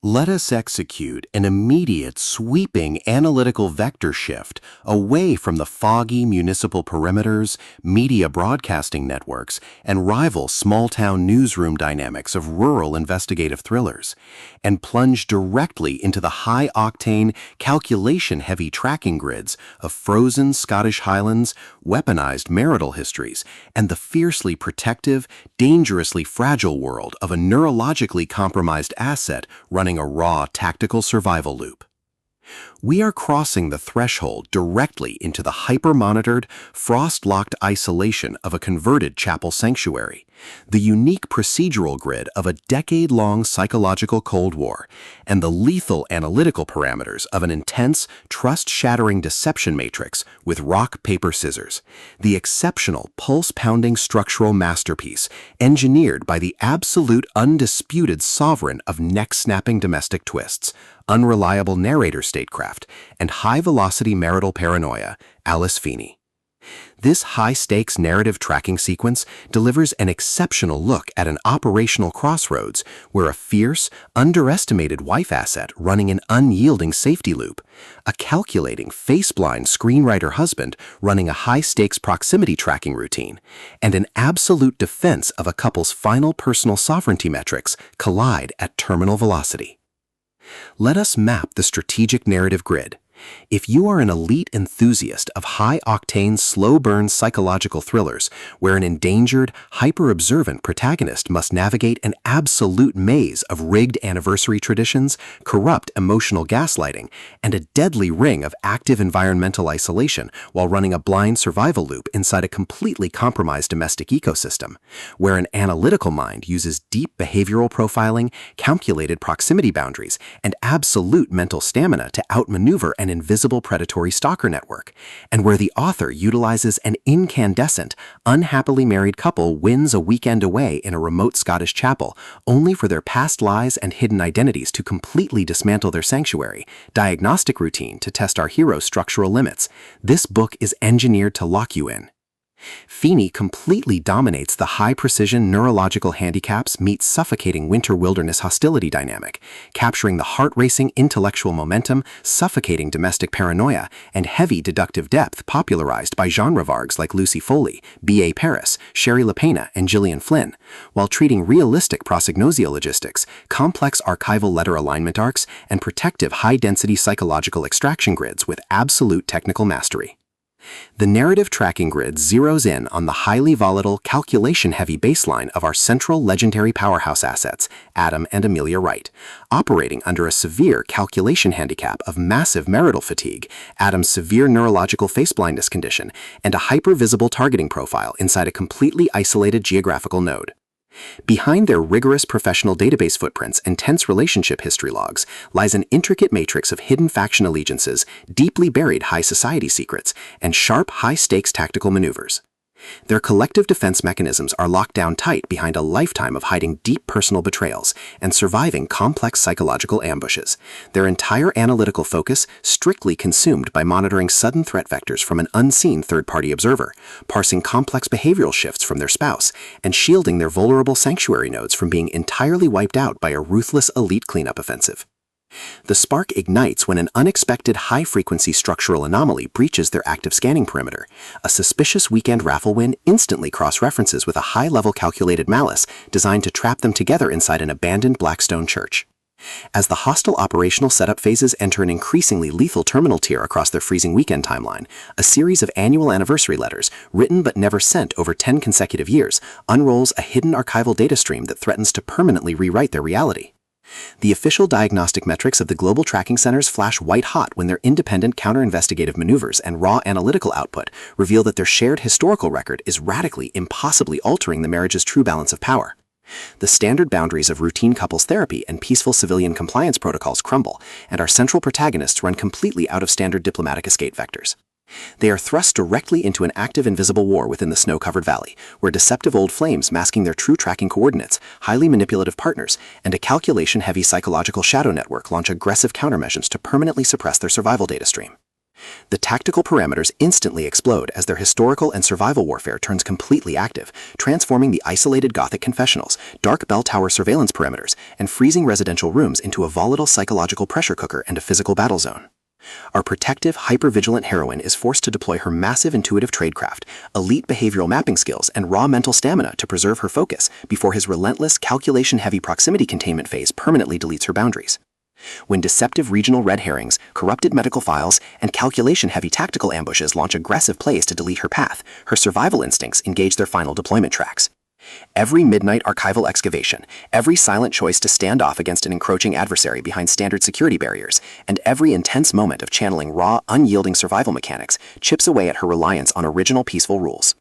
Let us execute an immediate, sweeping analytical vector shift away from the foggy municipal perimeters, media broadcasting networks, and rival small-town newsroom dynamics of rural investigative thrillers, and plunge directly into the high-octane, calculation-heavy tracking grids of frozen Scottish Highlands, weaponized marital histories, and the fiercely protective, dangerously fragile world of a neurologically compromised asset running a raw tactical survival loop. We are crossing the threshold directly into the hyper-monitored, frost-locked isolation of a converted chapel sanctuary, the unique procedural grid of a decade-long psychological Cold War, and the lethal analytical parameters of an intense, trust-shattering deception matrix with rock, paper, scissors, the exceptional, pulse-pounding structural masterpiece engineered by the absolute, undisputed sovereign of neck-snapping domestic twists, unreliable narrator statecraft, and high-velocity marital paranoia, Alice Feeney. This high-stakes narrative tracking sequence delivers an exceptional look at an operational crossroads where a fierce, underestimated wife asset running an unyielding safety loop, a calculating, face-blind screenwriter husband running a high-stakes proximity tracking routine, and an absolute defense of a couple's final personal sovereignty metrics collide at terminal velocity. Let us map the strategic narrative grid. If you are an elite enthusiast of high-octane, slow-burn psychological thrillers where an endangered, hyper-observant protagonist must navigate an absolute maze of rigged anniversary traditions, corrupt emotional gaslighting, and a deadly ring of active environmental isolation while running a blind survival loop inside a completely compromised domestic ecosystem, where an analytical mind uses deep behavioral profiling, calculated proximity boundaries, and absolute mental stamina to outmaneuver an invisible predatory stalker network, and where the author utilizes an incandescent, unhappily married couple wins a weekend away in a remote Scottish chapel, only for their past lies and hidden identities to completely dismantle their sanctuary, diagnostic routine to test our hero's structural limits. This book is engineered to lock you in. Feeney completely dominates the high-precision neurological handicaps meets suffocating winter wilderness hostility dynamic, capturing the heart-racing intellectual momentum, suffocating domestic paranoia, and heavy deductive depth popularized by genre vargs like Lucy Foley, B.A. Paris, Sherry LaPena, and Gillian Flynn, while treating realistic prosagnosia logistics, complex archival letter alignment arcs, and protective high-density psychological extraction grids with absolute technical mastery. The narrative tracking grid zeroes in on the highly volatile, calculation-heavy baseline of our central legendary powerhouse assets, Adam and Amelia Wright, operating under a severe calculation handicap of massive marital fatigue, Adam's severe neurological face blindness condition, and a hyper-visible targeting profile inside a completely isolated geographical node. Behind their rigorous professional database footprints and tense relationship history logs lies an intricate matrix of hidden faction allegiances, deeply buried high society secrets, and sharp, high-stakes tactical maneuvers. Their collective defense mechanisms are locked down tight behind a lifetime of hiding deep personal betrayals and surviving complex psychological ambushes, their entire analytical focus strictly consumed by monitoring sudden threat vectors from an unseen third-party observer, parsing complex behavioral shifts from their spouse, and shielding their vulnerable sanctuary nodes from being entirely wiped out by a ruthless elite cleanup offensive. The spark ignites when an unexpected high-frequency structural anomaly breaches their active scanning perimeter. A suspicious weekend raffle win instantly cross-references with a high-level calculated malice designed to trap them together inside an abandoned Blackstone church. As the hostile operational setup phases enter an increasingly lethal terminal tier across their freezing weekend timeline, a series of annual anniversary letters, written but never sent over 10 consecutive years, unrolls a hidden archival data stream that threatens to permanently rewrite their reality. The official diagnostic metrics of the global tracking centers flash white-hot when their independent counter-investigative maneuvers and raw analytical output reveal that their shared historical record is radically, impossibly altering the marriage's true balance of power. The standard boundaries of routine couples therapy and peaceful civilian compliance protocols crumble, and our central protagonists run completely out of standard diplomatic escape vectors. They are thrust directly into an active invisible war within the snow-covered valley, where deceptive old flames masking their true tracking coordinates, highly manipulative partners, and a calculation-heavy psychological shadow network launch aggressive countermeasures to permanently suppress their survival data stream. The tactical parameters instantly explode as their historical and survival warfare turns completely active, transforming the isolated Gothic confessionals, dark bell tower surveillance perimeters, and freezing residential rooms into a volatile psychological pressure cooker and a physical battle zone. Our protective, hyper-vigilant heroine is forced to deploy her massive intuitive tradecraft, elite behavioral mapping skills, and raw mental stamina to preserve her focus before his relentless, calculation-heavy proximity containment phase permanently deletes her boundaries. When deceptive regional red herrings, corrupted medical files, and calculation-heavy tactical ambushes launch aggressive plays to delete her path, her survival instincts engage their final deployment tracks. Every midnight archival excavation, every silent choice to stand off against an encroaching adversary behind standard security barriers, and every intense moment of channeling raw, unyielding survival mechanics chips away at her reliance on original peaceful rules.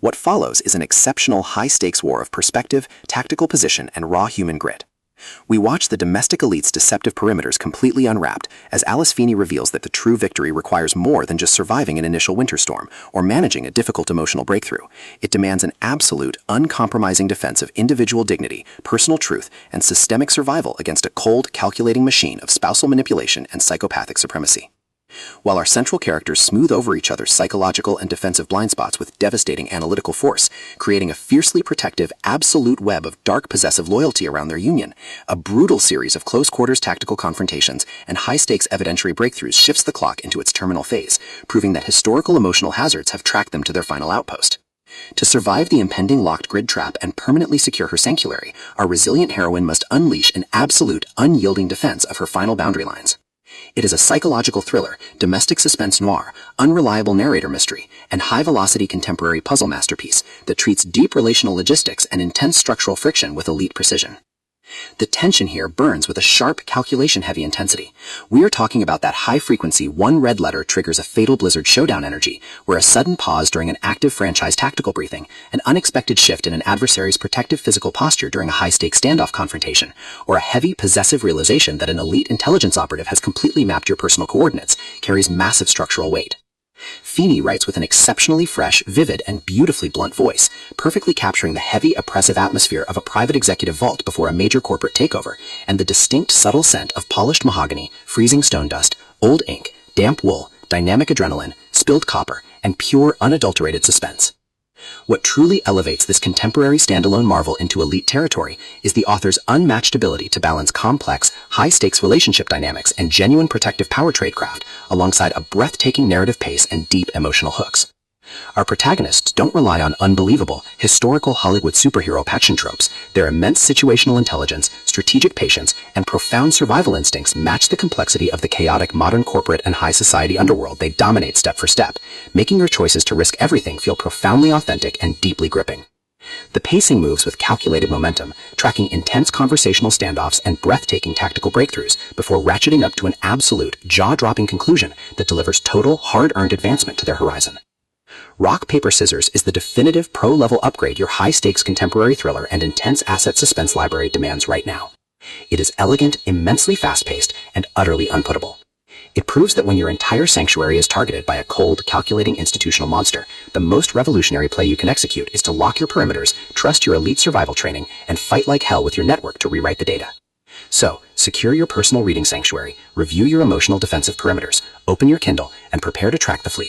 What follows is an exceptional high-stakes war of perspective, tactical position, and raw human grit. We watch the domestic elite's deceptive perimeters completely unwrapped as Alice Feeney reveals that the true victory requires more than just surviving an initial winter storm or managing a difficult emotional breakthrough. It demands an absolute, uncompromising defense of individual dignity, personal truth, and systemic survival against a cold, calculating machine of spousal manipulation and psychopathic supremacy. While our central characters smooth over each other's psychological and defensive blind spots with devastating analytical force, creating a fiercely protective, absolute web of dark possessive loyalty around their union, a brutal series of close-quarters tactical confrontations and high-stakes evidentiary breakthroughs shifts the clock into its terminal phase, proving that historical emotional hazards have tracked them to their final outpost. To survive the impending locked grid trap and permanently secure her sanctuary, our resilient heroine must unleash an absolute, unyielding defense of her final boundary lines. It is a psychological thriller, domestic suspense noir, unreliable narrator mystery, and high-velocity contemporary puzzle masterpiece that treats deep relational logistics and intense structural friction with elite precision. The tension here burns with a sharp, calculation-heavy intensity. We are talking about that high-frequency one red letter triggers a fatal blizzard showdown energy, where a sudden pause during an active franchise tactical briefing, an unexpected shift in an adversary's protective physical posture during a high-stakes standoff confrontation, or a heavy, possessive realization that an elite intelligence operative has completely mapped your personal coordinates, carries massive structural weight. Feeney writes with an exceptionally fresh, vivid, and beautifully blunt voice, perfectly capturing the heavy, oppressive atmosphere of a private executive vault before a major corporate takeover, and the distinct, subtle scent of polished mahogany, freezing stone dust, old ink, damp wool, dynamic adrenaline, spilled copper, and pure, unadulterated suspense. What truly elevates this contemporary standalone marvel into elite territory is the author's unmatched ability to balance complex, high-stakes relationship dynamics and genuine protective power tradecraft alongside a breathtaking narrative pace and deep emotional hooks. Our protagonists don't rely on unbelievable, historical Hollywood superhero action tropes. Their immense situational intelligence, strategic patience, and profound survival instincts match the complexity of the chaotic modern corporate and high society underworld they dominate step for step, making your choices to risk everything feel profoundly authentic and deeply gripping. The pacing moves with calculated momentum, tracking intense conversational standoffs and breathtaking tactical breakthroughs before ratcheting up to an absolute, jaw-dropping conclusion that delivers total, hard-earned advancement to their horizon. Rock, Paper, Scissors is the definitive pro-level upgrade your high-stakes contemporary thriller and intense asset suspense library demands right now. It is elegant, immensely fast-paced, and utterly unputtable. It proves that when your entire sanctuary is targeted by a cold, calculating institutional monster, the most revolutionary play you can execute is to lock your perimeters, trust your elite survival training, and fight like hell with your network to rewrite the data. So, secure your personal reading sanctuary, review your emotional defensive perimeters, open your Kindle, and prepare to track the fleet.